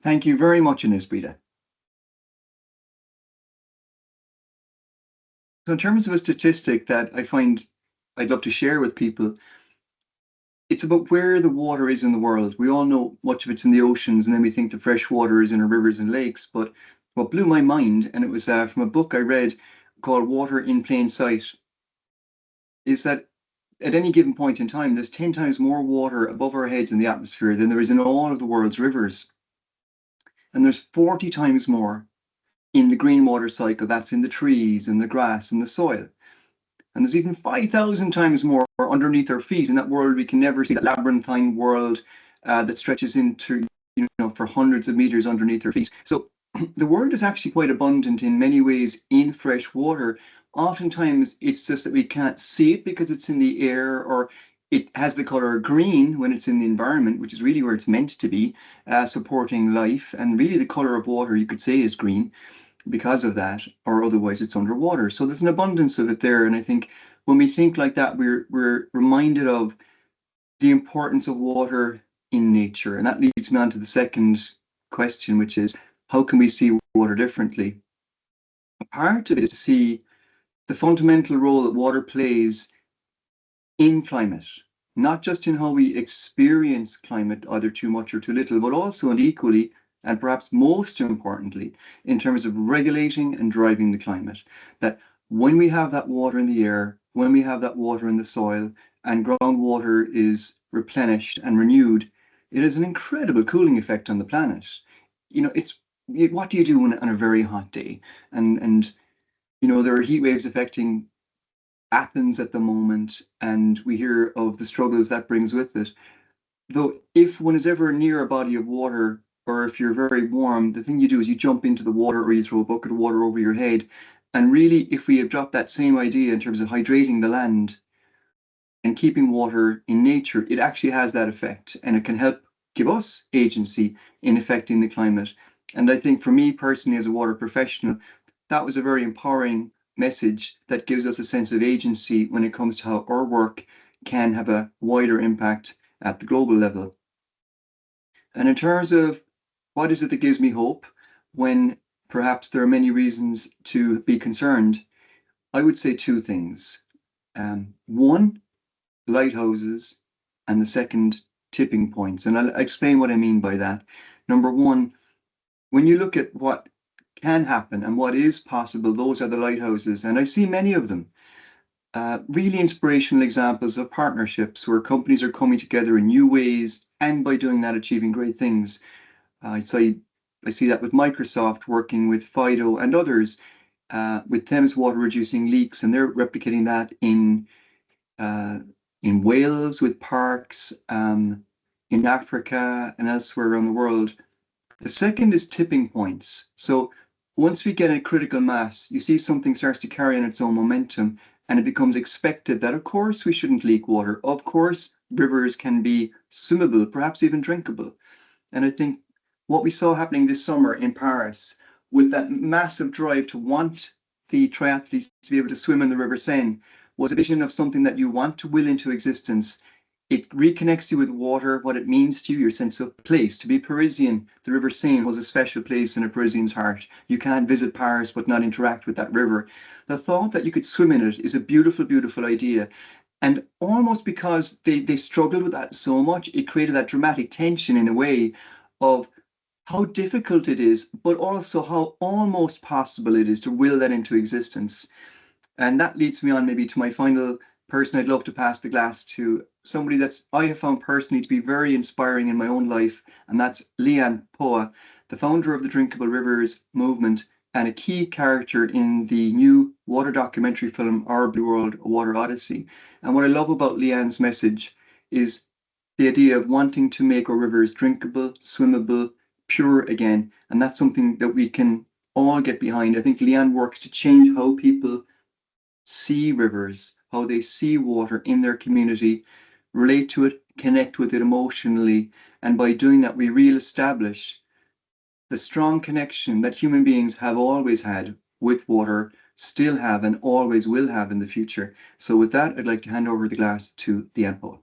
Thank you very much, Inês Breda. So in terms of a statistic that I find I'd love to share with people, it's about where the water is in the world. We all know much of it's in the oceans, and then we think the fresh water is in our rivers and lakes. But what blew my mind, and it was from a book I read called Water in Plain Sight, is that at any given point in time, there's 10 times more water above our heads in the atmosphere than there is in all of the world's rivers. And there's 40 times more in the green water cycle. That's in the trees and the grass and the soil. And there's even 5,000 times more underneath our feet in that world we can never see, that labyrinthine world that stretches into, for hundreds of meters underneath our feet. So the world is actually quite abundant in many ways in fresh water. Oftentimes it's just that we can't see it because it's in the air, or it has the color green when it's in the environment, which is really where it's meant to be, supporting life. And really the color of water, you could say, is green because of that, or otherwise it's underwater. So there's an abundance of it there. And I think when we think like that, we're reminded of the importance of water in nature. And that leads me on to the second question, which is, how can we see water differently? A part of it is to see the fundamental role that water plays in climate, not just in how we experience climate, either too much or too little, but also and equally, and perhaps most importantly, in terms of regulating and driving the climate. That when we have that water in the air, when we have that water in the soil, and groundwater is replenished and renewed, it has an incredible cooling effect on the planet. What do you do on a very hot day? And there are heat waves affecting Athens at the moment, and we hear of the struggles that brings with it. Though if one is ever near a body of water, or if you're very warm, the thing you do is you jump into the water, or you throw a bucket of water over your head. And really, if we adopt that same idea in terms of hydrating the land and keeping water in nature, it actually has that effect, and it can help give us agency in affecting the climate. And I think for me personally, as a water professional, that was a very empowering message that gives us a sense of agency when it comes to how our work can have a wider impact at the global level. And in terms of what is it that gives me hope when perhaps there are many reasons to be concerned, I would say two things. One, lighthouses, and the second, tipping points. And I'll explain what I mean by that. Number one, when you look at what can happen and what is possible, those are the lighthouses. And I see many of them. Really inspirational examples of partnerships where companies are coming together in new ways, and by doing that, achieving great things. I see that with Microsoft working with Fido and others, with Thames Water reducing leaks, and they're replicating that in Wales with parks, in Africa and elsewhere around the world. The second is tipping points. So once we get a critical mass, you see something starts to carry on its own momentum, and it becomes expected that, of course, we shouldn't leak water. Of course, rivers can be swimmable, perhaps even drinkable. And I think what we saw happening this summer in Paris, with that massive drive to want the triathletes to be able to swim in the River Seine, was a vision of something that you want to will into existence. It reconnects you with water, what it means to you, your sense of place. To be Parisian, the River Seine holds a special place in a Parisian's heart. You can't visit Paris but not interact with that river. The thought that you could swim in it is a beautiful, beautiful idea. And almost because they struggled with that so much, it created that dramatic tension in a way of how difficult it is, but also how almost possible it is to will that into existence. And that leads me on maybe to my final person I'd love to pass the glass to, somebody that I have found personally to be very inspiring in my own life, and that's Li An Phoa, the founder of the Drinkable Rivers movement and a key character in the new water documentary film Our Blue World, A Water Odyssey. And what I love about Li An's message is the idea of wanting to make our rivers drinkable, swimmable, pure again, and that's something that we can all get behind. I think Li An works to change how people see rivers, how they see water in their community, relate to it, connect with it emotionally, and by doing that we re-establish the strong connection that human beings have always had with water, still have, and always will have in the future. So with that, I'd like to hand over the glass to Li An Phoa.